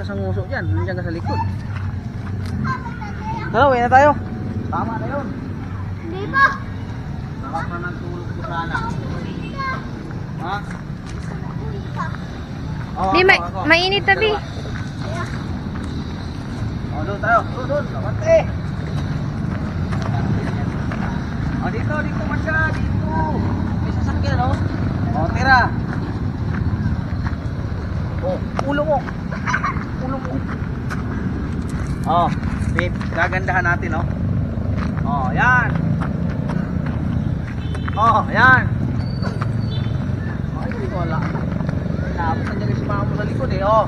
Sa nguso dyan, nandiyan ka sa likod. Ano, uwi na tayo. Tama na yun. Hindi pa. Nakap na ng tulog ko sana. Ha? Oh, Di, mainit tabi. Oh, doon tayo. Doon. Kabante. Oh, dito man siya. Dito. May sasakyan, oh. Oh, tira. Oh, ulo mo. Oh, babe, gagandahan natin, oh. Oh, yan. Oh, yan. Ay, wala. Tapos nandiyan si mama mo sa likod, eh, oh.